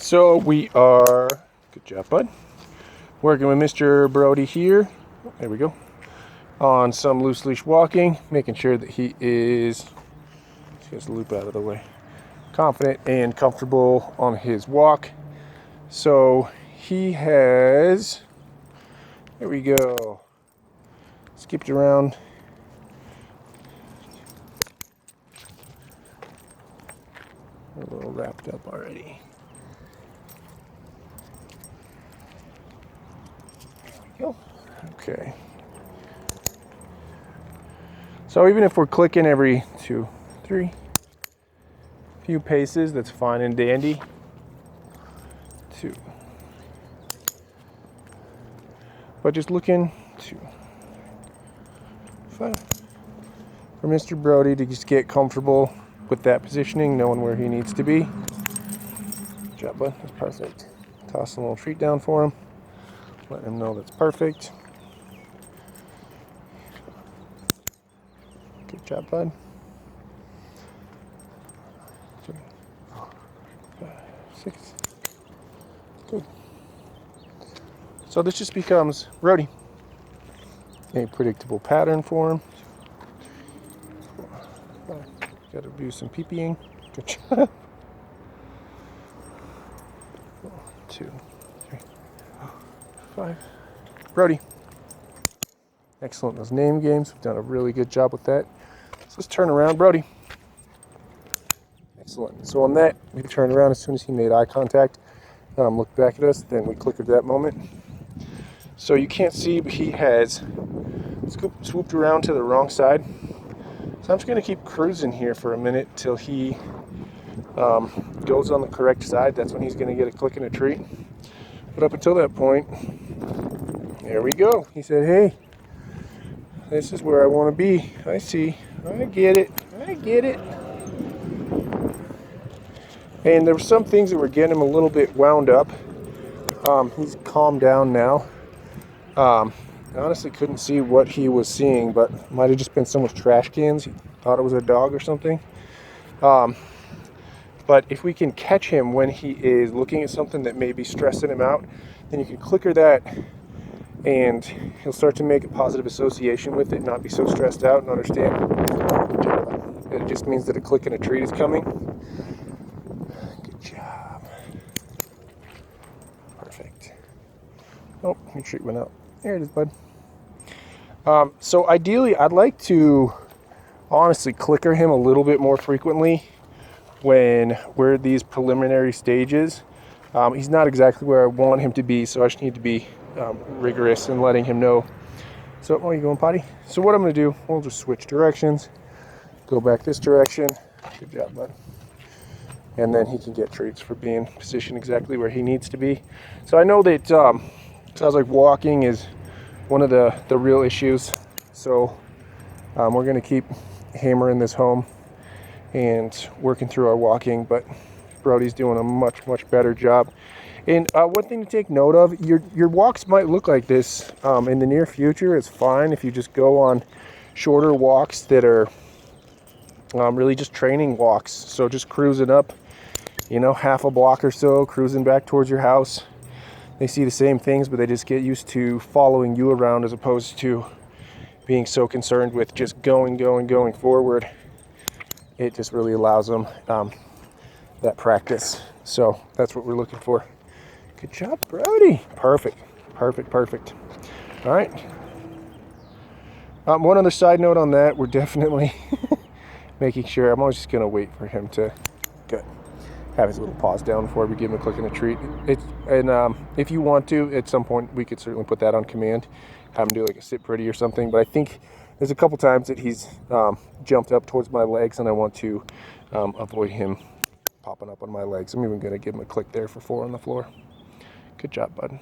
So we are, good job, bud, working with Mr. Brodie here. There we go. On some loose leash walking, making sure that he is, let's get the loop out of the way, confident and comfortable on his walk. So he has, there we go, skipped around. A little wrapped up already. There we go. Okay. So even if we're clicking every 2, 3, few paces, that's fine and dandy. 2. But just looking 2, 5. For Mr. Brodie to just get comfortable with that positioning, knowing where he needs to be. Good job, bud. That's perfect. Toss a little treat down for him. Let him know that's perfect. Good job, bud. 3, 4, 5, 6. Good. So this just becomes Brodie. A predictable pattern for him. 4, 5. Got to do some pee-peeing. Good job. 2, 3, 4, 5. Brodie. Excellent. Those name games. We've done a really good job with that. So let's turn around, Brodie. Excellent. So on that, we turn around as soon as he made eye contact. Looked back at us, then we click at that moment. So you can't see, but he has swooped around to the wrong side. So I'm just going to keep cruising here for a minute till he goes on the correct side. That's when he's going to get a click and a treat. But up until that point, there we go. He said, hey, this is where I want to be. I see. I get it. I get it. And there were some things that were getting him a little bit wound up. He's calmed down now. I honestly couldn't see what he was seeing, but it might have just been so much trash cans. He thought it was a dog or something. But if we can catch him when he is looking at something that may be stressing him out, then you can clicker that and he'll start to make a positive association with it, not be so stressed out and understand that it just means that a click and a treat is coming. Good job. Perfect. Oh, your treat went out. There it is, bud. So ideally, I'd like to honestly clicker him a little bit more frequently when we're at these preliminary stages. He's not exactly where I want him to be, so I just need to be rigorous in letting him know. So, oh, you going potty? So what I'm going to do, we'll just switch directions. Go back this direction. Good job, bud. And then he can get treats for being positioned exactly where he needs to be. So I know that sounds like walking is one of the real issues. So we're going to keep hammering this home and working through our walking, but Brodie's doing a much better job. And one thing to take note of, your walks might look like this in the near future. It's fine if you just go on shorter walks that are really just training walks. So just cruising up, half a block or so, cruising back towards your house. They see the same things, but they just get used to following you around as opposed to being so concerned with just going forward. It just really allows them that practice. So that's what we're looking for. Good job, Brodie. Perfect. All right. One other side note on that, we're definitely making sure, I'm always just going to wait for him to have his little paws down before we give him a click and a treat. If you want to, at some point, we could certainly put that on command, have him do like a sit pretty or something. But I think there's a couple times that he's jumped up towards my legs, and I want to avoid him popping up on my legs. I'm even going to give him a click there for 4 on the floor. Good job, bud.